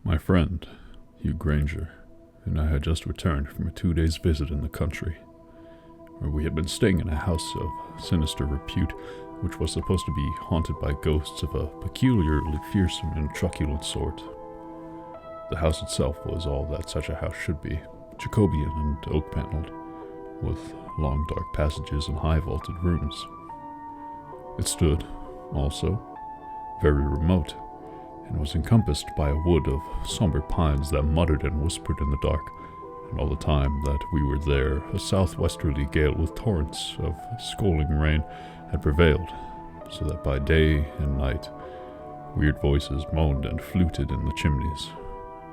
My friend, Hugh Granger, and I had just returned from a 2 days visit in the country, where we had been staying in a house of sinister repute, which was supposed to be haunted by ghosts of a peculiarly fearsome and truculent sort. The house itself was all that such a house should be, Jacobean and oak-paneled, with long dark passages and high vaulted rooms. It stood, also, very remote, and was encompassed by a wood of somber pines that muttered and whispered in the dark, and all the time that we were there a southwesterly gale with torrents of scolding rain had prevailed, so that by day and night weird voices moaned and fluted in the chimneys.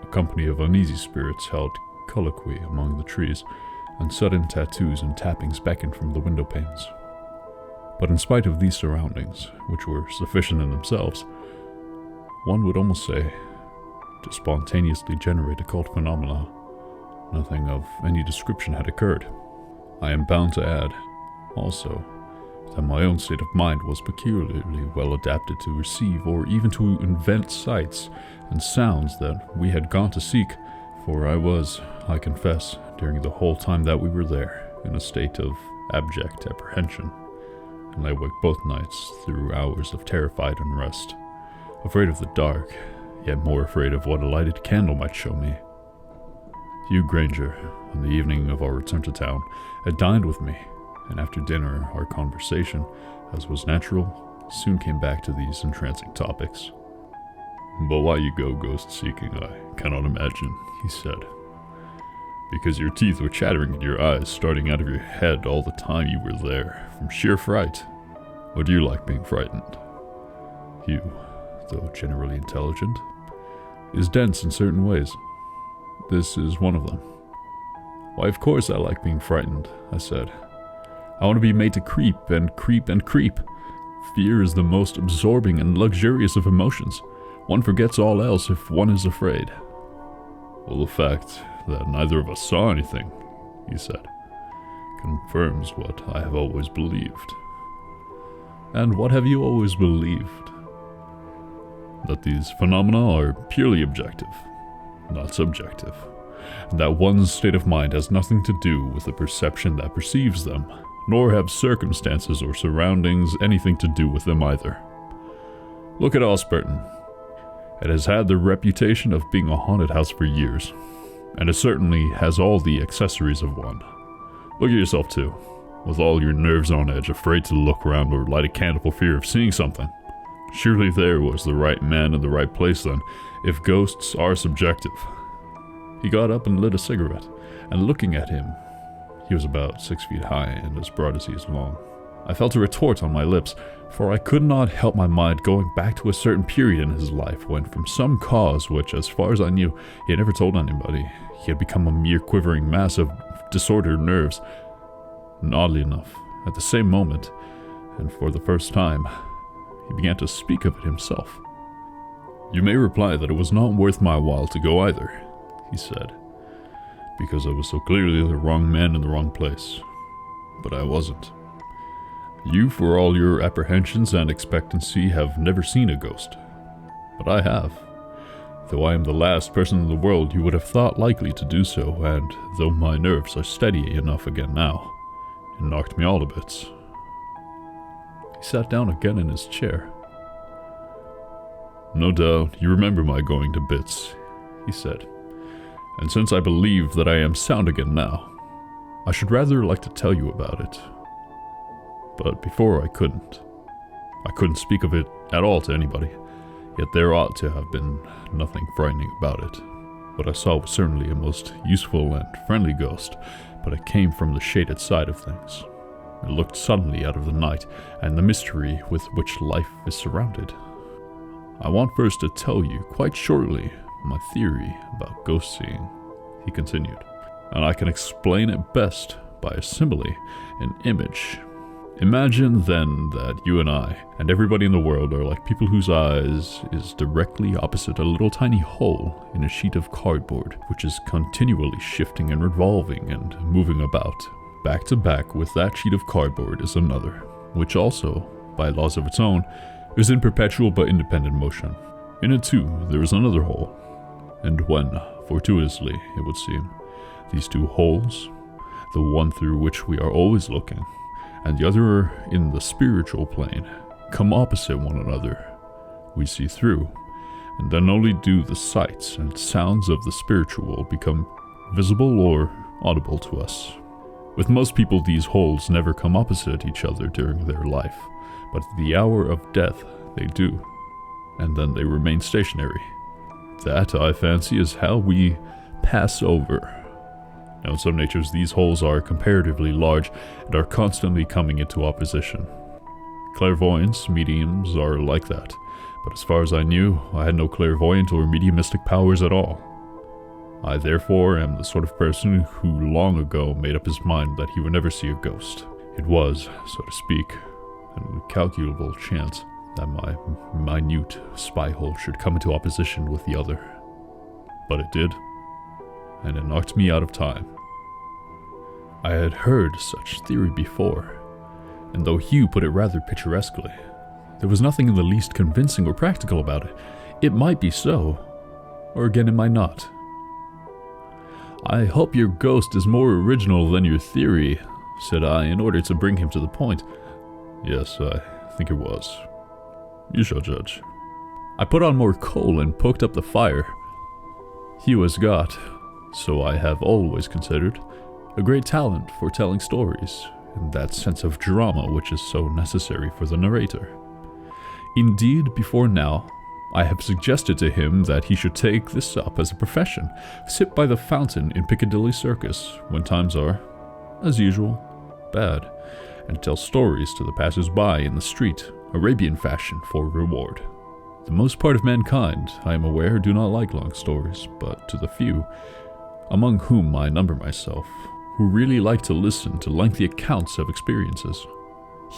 A company of uneasy spirits held colloquy among the trees, and sudden tattoos and tappings beckoned from the window panes. But in spite of these surroundings, which were sufficient in themselves, one would almost say, to spontaneously generate occult phenomena, nothing of any description had occurred. I am bound to add, also, that my own state of mind was peculiarly well adapted to receive or even to invent sights and sounds that we had gone to seek, for I was, I confess, during the whole time that we were there, in a state of abject apprehension, and lay awake both nights through hours of terrified unrest, afraid of the dark, yet more afraid of what a lighted candle might show me. Hugh Granger, on the evening of our return to town, had dined with me, and after dinner our conversation, as was natural, soon came back to these entrancing topics. "But why you go ghost-seeking, I cannot imagine," he said. "Because your teeth were chattering and your eyes starting out of your head all the time you were there, from sheer fright. Or do you like being frightened?" Hugh, though generally intelligent, is dense in certain ways. This is one of them. "Why, of course I like being frightened," I said. "I want to be made to creep and creep and creep. Fear is the most absorbing and luxurious of emotions. One forgets all else if one is afraid." "Well, the fact that neither of us saw anything," he said, "confirms what I have always believed." "And what have you always believed?" "That these phenomena are purely objective, not subjective, and that one's state of mind has nothing to do with the perception that perceives them, nor have circumstances or surroundings anything to do with them either. Look at Osburton. It has had the reputation of being a haunted house for years, and it certainly has all the accessories of one. Look at yourself too, with all your nerves on edge, afraid to look around or light a candle for fear of seeing something. Surely there was the right man in the right place then, if ghosts are subjective." He got up and lit a cigarette, and looking at him, he was about 6 feet high and as broad as he is long, I felt a retort on my lips, for I could not help my mind going back to a certain period in his life when, from some cause which, as far as I knew, he had never told anybody, he had become a mere quivering mass of disordered nerves. And oddly enough, at the same moment, and for the first time, he began to speak of it himself. "You may reply that it was not worth my while to go either," he said, "because I was so clearly the wrong man in the wrong place. But I wasn't. You, for all your apprehensions and expectancy, have never seen a ghost. But I have, though I am the last person in the world you would have thought likely to do so, and though my nerves are steady enough again now, it knocked me all to bits." He sat down again in his chair. "No doubt you remember my going to bits," he said, "and since I believe that I am sound again now, I should rather like to tell you about it. But before I couldn't speak of it at all to anybody, yet there ought to have been nothing frightening about it. What I saw was certainly a most useful and friendly ghost, but it came from the shaded side of things. It looked suddenly out of the night and the mystery with which life is surrounded. I want first to tell you, quite shortly, my theory about ghost seeing," he continued, "and I can explain it best by a simile, an image. Imagine, then, that you and I, and everybody in the world, are like people whose eyes is directly opposite a little tiny hole in a sheet of cardboard, which is continually shifting and revolving and moving about. Back to back with that sheet of cardboard is another, which also, by laws of its own, is in perpetual but independent motion. In it too, there is another hole, And when, fortuitously, it would seem, these two holes, the one through which we are always looking, and the other in the spiritual plane, come opposite one another, we see through, and then only do the sights and sounds of the spiritual become visible or audible to us. With most people, these holes never come opposite each other during their life, but at the hour of death they do, and then they remain stationary. That, I fancy, is how we pass over. Now, in some natures, these holes are comparatively large and are constantly coming into opposition. Clairvoyants, mediums are like that, but as far as I knew, I had no clairvoyant or mediumistic powers at all. I therefore am the sort of person who long ago made up his mind that he would never see a ghost. It was, so to speak, an incalculable chance that my minute spy hole should come into opposition with the other. But it did, and it knocked me out of time. I had heard such theory before, and though Hugh put it rather picturesquely, there was nothing in the least convincing or practical about it. It might be so, or again it might not. "I hope your ghost is more original than your theory," said I, in order to bring him to the point. "Yes, I think it was. You shall judge." I put on more coal and poked up the fire. Hugh has got, so I have always considered, a great talent for telling stories, and that sense of drama which is so necessary for the narrator. Indeed, before now, I have suggested to him that he should take this up as a profession, sit by the fountain in Piccadilly Circus when times are, as usual, bad, and tell stories to the passers-by in the street, Arabian fashion, for reward. The most part of mankind, I am aware, do not like long stories, but to the few, among whom I number myself, who really like to listen to lengthy accounts of experiences,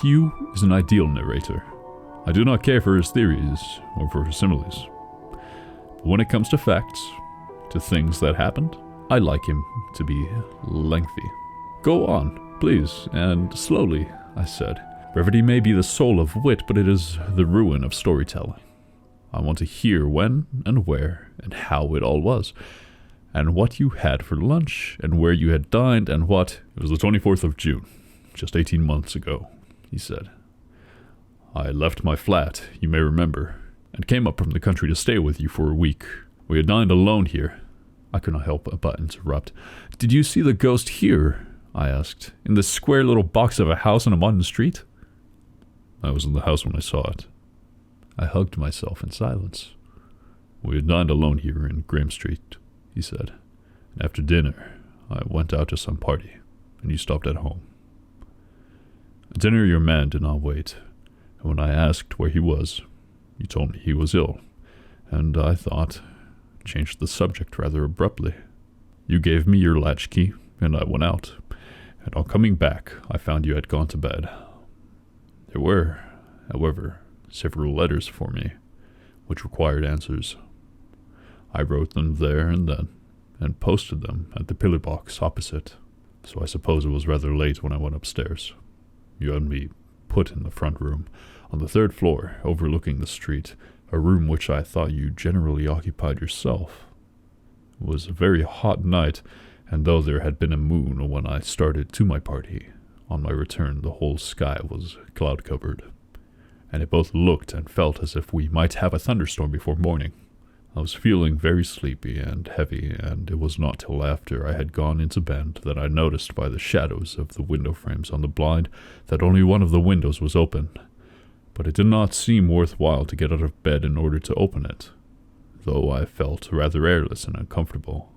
Hugh is an ideal narrator. I do not care for his theories or for his similes. But when it comes to facts, to things that happened, I like him to be lengthy. "Go on, please, and slowly," I said. "Brevity may be the soul of wit, but it is the ruin of storytelling. I want to hear when and where and how it all was, and what you had for lunch, and where you had dined, and what—" "It was the 24th of June, just 18 months ago," he said. "I left my flat, you may remember, and came up from the country to stay with you for a week. We had dined alone here." I could not help but interrupt. "Did you see the ghost here?" I asked. "In this square little box of a house on a modern street?" "I was in the house when I saw it." I hugged myself in silence. "We had dined alone here in Graham Street," he said. "And after dinner, I went out to some party, and you stopped at home. At dinner your man did not wait. And when I asked where he was, you told me he was ill, and I thought, changed the subject rather abruptly. You gave me your latchkey, and I went out, and on coming back, I found you had gone to bed. There were, however, several letters for me, which required answers. I wrote them there and then, and posted them at the pillar box opposite, so I suppose it was rather late when I went upstairs. You had me put in the front room, on the 3rd floor, overlooking the street, a room which I thought you generally occupied yourself. It was a very hot night, and though there had been a moon when I started to my party, on my return the whole sky was cloud-covered, and it both looked and felt as if we might have a thunderstorm before morning. I was feeling very sleepy and heavy, and it was not till after I had gone into bed that I noticed by the shadows of the window frames on the blind that only one of the windows was open, but it did not seem worthwhile to get out of bed in order to open it, though I felt rather airless and uncomfortable,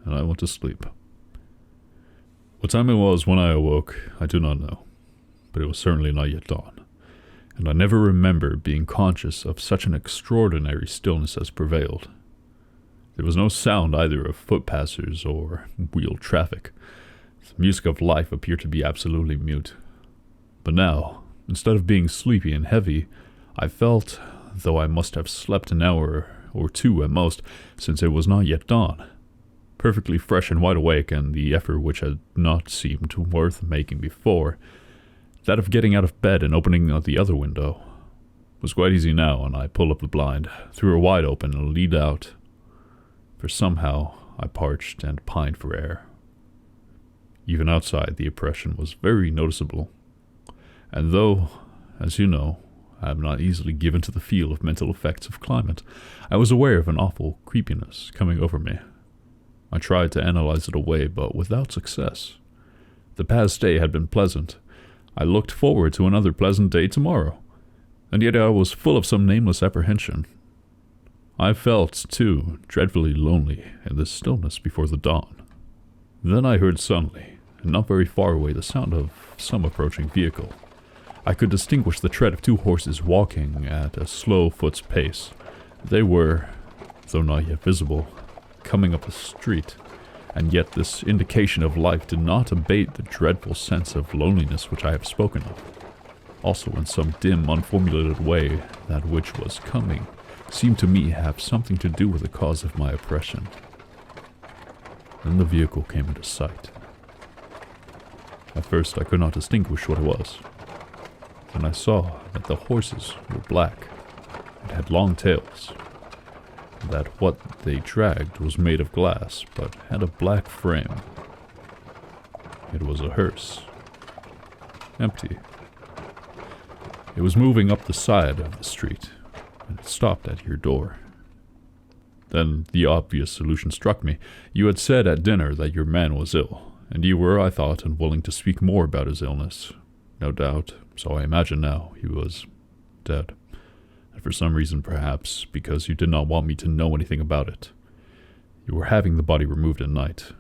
and I went to sleep. What time it was when I awoke, I do not know, but it was certainly not yet dawn, and I never remember being conscious of such an extraordinary stillness as prevailed. There was no sound either of foot-passers or wheeled traffic. The music of life appeared to be absolutely mute. But now, instead of being sleepy and heavy, I felt, though I must have slept an hour or two at most, since it was not yet dawn, perfectly fresh and wide awake, and the effort which had not seemed worth making before, that of getting out of bed and opening the other window, was quite easy now, and I pulled up the blind, threw it wide open, and leaned out. for somehow I parched and pined for air. Even outside, the oppression was very noticeable, and though, as you know, I am not easily given to the feel of mental effects of climate, I was aware of an awful creepiness coming over me. I tried to analyze it away, but without success. The past day had been pleasant. I looked forward to another pleasant day tomorrow, and yet I was full of some nameless apprehension. I felt, too, dreadfully lonely in this stillness before the dawn. Then I heard suddenly, and not very far away, the sound of some approaching vehicle. I could distinguish the tread of two horses walking at a slow foot's pace. They were, though not yet visible, coming up a street, and yet this indication of life did not abate the dreadful sense of loneliness which I have spoken of. Also, in some dim, unformulated way, that which was coming seemed to me have something to do with the cause of my oppression. Then the vehicle came into sight. At first I could not distinguish what it was. Then I saw that the horses were black and had long tails, and that what they dragged was made of glass but had a black frame. It was a hearse. Empty. It was moving up the side of the street, and it stopped at your door. Then the obvious solution struck me. You had said at dinner that your man was ill, and you were, I thought, unwilling to speak more about his illness. No doubt, so I imagine now, he was dead. And for some reason, perhaps, because you did not want me to know anything about it. You were having the body removed at night.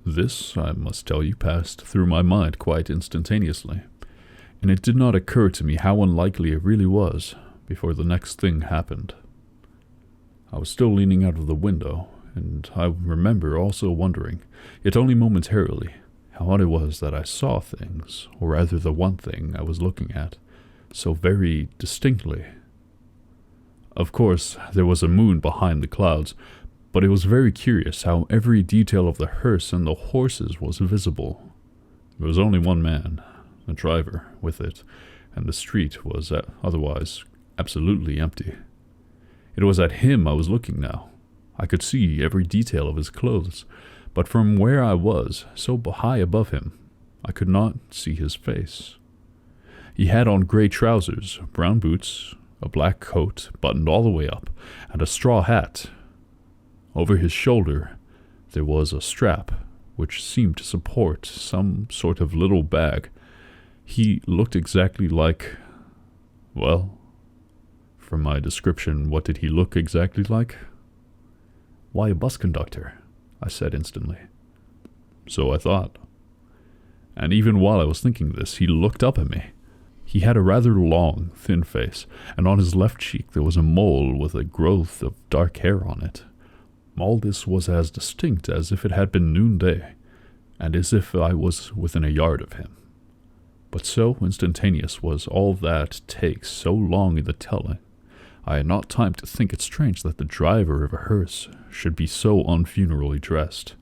This, I must tell you, passed through my mind quite instantaneously, and it did not occur to me how unlikely it really was before the next thing happened. I was still leaning out of the window, and I remember also wondering, yet only momentarily, how odd it was that I saw things, or rather the one thing I was looking at, so very distinctly. Of course, there was a moon behind the clouds, but it was very curious how every detail of the hearse and the horses was visible. There was only one man, a driver, with it, and the street was otherwise absolutely empty. It was at him I was looking now. I could see every detail of his clothes, but from where I was, so high above him, I could not see his face. He had on gray trousers, brown boots, a black coat buttoned all the way up, and a straw hat. Over his shoulder there was a strap, which seemed to support some sort of little bag. He looked exactly like... well, from my description, what did he look exactly like? Why, a bus conductor, I said instantly. So I thought. And even while I was thinking this, he looked up at me. He had a rather long, thin face, and on his left cheek there was a mole with a growth of dark hair on it. All this was as distinct as if it had been noonday, and as if I was within a yard of him. But so instantaneous was all that take so long in the telling, I had not time to think it strange that the driver of a hearse should be so unfunerally dressed.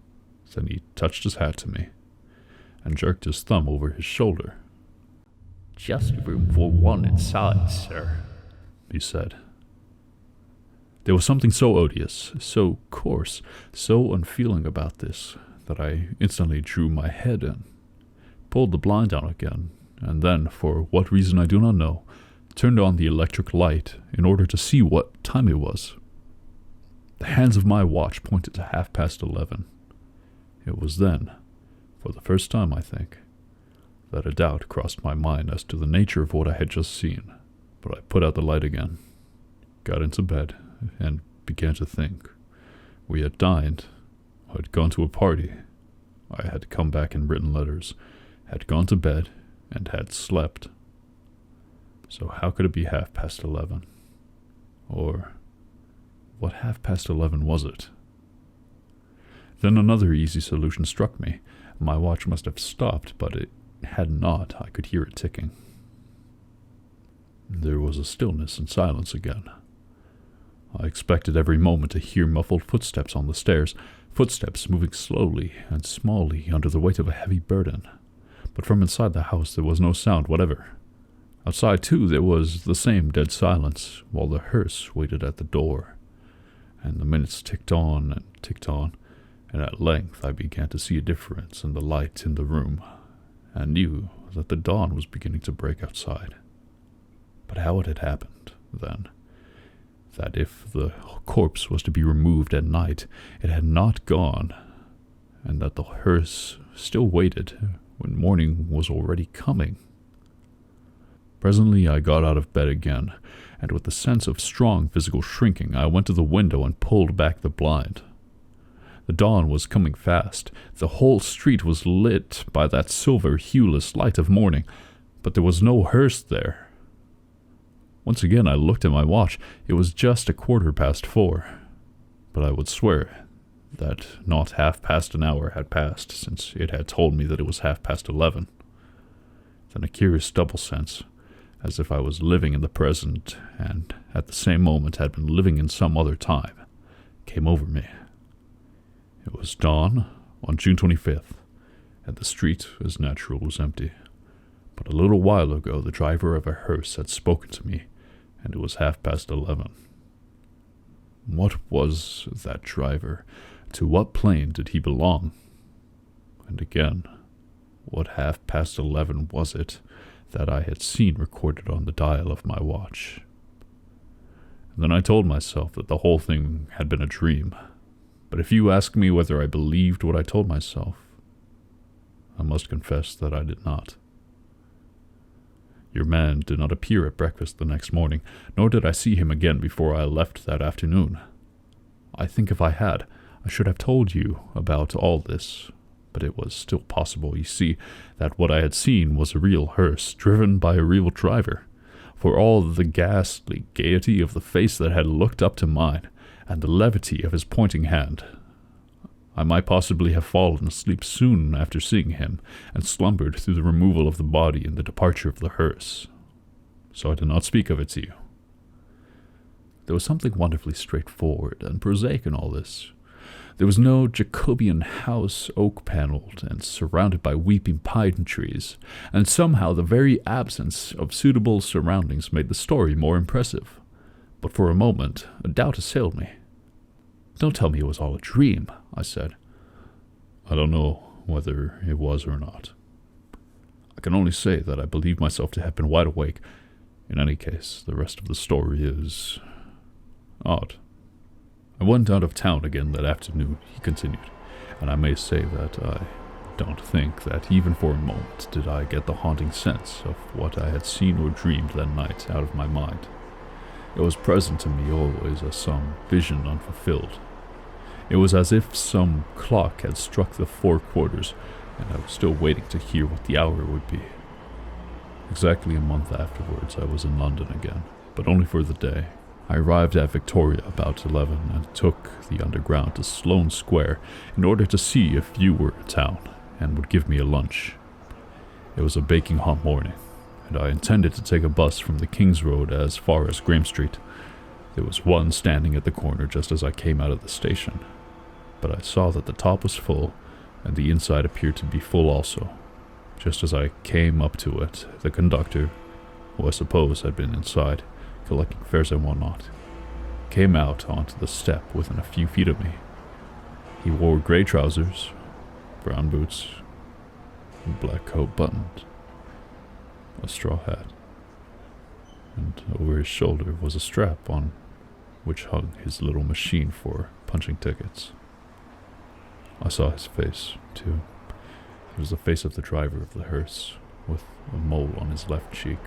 Then he touched his hat to me, and jerked his thumb over his shoulder. "Just room for one inside, sir," he said. There was something so odious, so coarse, so unfeeling about this, that I instantly drew my head in, pulled the blind down again, and then, for what reason I do not know, turned on the electric light in order to see what time it was. The hands of my watch pointed to 11:30. It was then, for the first time I think, that a doubt crossed my mind as to the nature of what I had just seen. But I put out the light again, got into bed, and began to think. We had dined, I had gone to a party, I had come back and written letters, had gone to bed, and had slept. So how could it be 11:30? Or what 11:30 was it? Then another easy solution struck me. My watch must have stopped, but it had not. I could hear it ticking. There was a stillness and silence again. I expected every moment to hear muffled footsteps on the stairs, footsteps moving slowly and smallly under the weight of a heavy burden. But from inside the house there was no sound whatever. Outside, too, there was the same dead silence, while the hearse waited at the door. And the minutes ticked on, and at length I began to see a difference in the light in the room, and knew that the dawn was beginning to break outside. But how it had happened, then, that if the corpse was to be removed at night, it had not gone, and that the hearse still waited when morning was already coming. Presently I got out of bed again, and with a sense of strong physical shrinking, I went to the window and pulled back the blind. The dawn was coming fast. The whole street was lit by that silver, hueless light of morning, but there was no hearse there. Once again I looked at my watch. It was just 4:15, but I would swear that not half past an hour had passed since it had told me that it was 11:30. Then a curious double sense, as if I was living in the present and at the same moment had been living in some other time, came over me. It was dawn on June 25th, and the street, as natural, was empty. But a little while ago the driver of a hearse had spoken to me, and it was 11:30. What was that driver? To what plane did he belong? And again, what 11:30 was it that I had seen recorded on the dial of my watch? And then I told myself that the whole thing had been a dream. But if you ask me whether I believed what I told myself, I must confess that I did not. Your man did not appear at breakfast the next morning, nor did I see him again before I left that afternoon. I think if I had, I should have told you about all this, but it was still possible, you see, that what I had seen was a real hearse, driven by a real driver. For all the ghastly gaiety of the face that had looked up to mine, and the levity of his pointing hand, I might possibly have fallen asleep soon after seeing him, and slumbered through the removal of the body and the departure of the hearse. So I did not speak of it to you. There was something wonderfully straightforward and prosaic in all this. There was no Jacobean house, oak-paneled and surrounded by weeping pine trees, and somehow the very absence of suitable surroundings made the story more impressive. But for a moment, a doubt assailed me. "Don't tell me it was all a dream," I said. "I don't know whether it was or not. I can only say that I believe myself to have been wide awake. In any case, the rest of the story is odd. I went out of town again that afternoon," he continued, "and I may say that I don't think that even for a moment did I get the haunting sense of what I had seen or dreamed that night out of my mind. It was present to me always as some vision unfulfilled. It was as if some clock had struck the 4 quarters, and I was still waiting to hear what the hour would be. Exactly a month afterwards I was in London again, but only for the day. I arrived at Victoria about 11 and took the Underground to Sloane Square in order to see if you were in town and would give me a lunch. It was a baking hot morning, and I intended to take a bus from the King's Road as far as Graham Street. There was one standing at the corner just as I came out of the station, but I saw that the top was full, and the inside appeared to be full also. Just as I came up to it, the conductor, who I suppose had been inside, collecting fares and whatnot, came out onto the step within a few feet of me. He wore grey trousers, brown boots, and black coat buttoned, a straw hat, and over his shoulder was a strap on which hung his little machine for punching tickets. I saw his face, too. It was the face of the driver of the hearse, with a mole on his left cheek.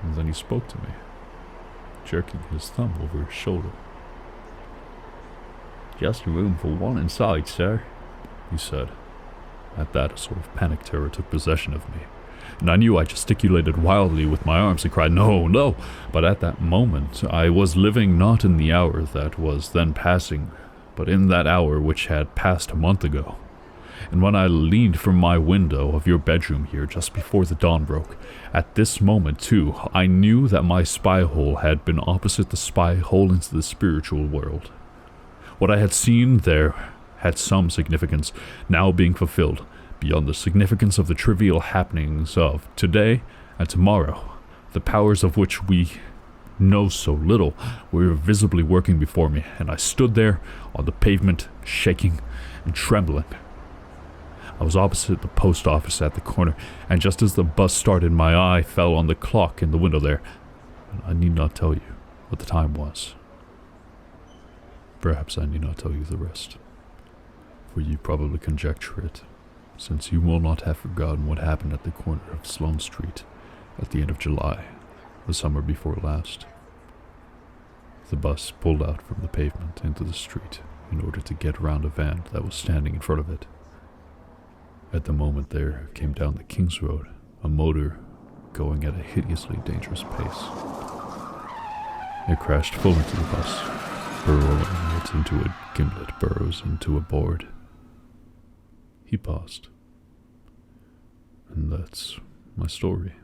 And then he spoke to me, jerking his thumb over his shoulder. "Just room for one inside, sir," he said. At that, a sort of panic terror took possession of me, and I knew I gesticulated wildly with my arms and cried, "No, no!" But at that moment I was living not in the hour that was then passing, but in that hour which had passed a month ago. And when I leaned from my window of your bedroom here just before the dawn broke, at this moment, too, I knew that my spy-hole had been opposite the spy-hole into the spiritual world. What I had seen there had some significance, now being fulfilled, beyond the significance of the trivial happenings of today and tomorrow, the powers of which we know so little, were visibly working before me, and I stood there on the pavement, shaking and trembling. I was opposite the post office at the corner, and just as the bus started, my eye fell on the clock in the window there. And I need not tell you what the time was. Perhaps I need not tell you the rest, for you probably conjecture it, since you will not have forgotten what happened at the corner of Sloane Street at the end of July, the summer before last. The bus pulled out from the pavement into the street in order to get around a van that was standing in front of it. At the moment there came down the King's Road a motor going at a hideously dangerous pace. It crashed full into the bus, burrowing it into a gimlet burrows into a board. He paused. And that's my story.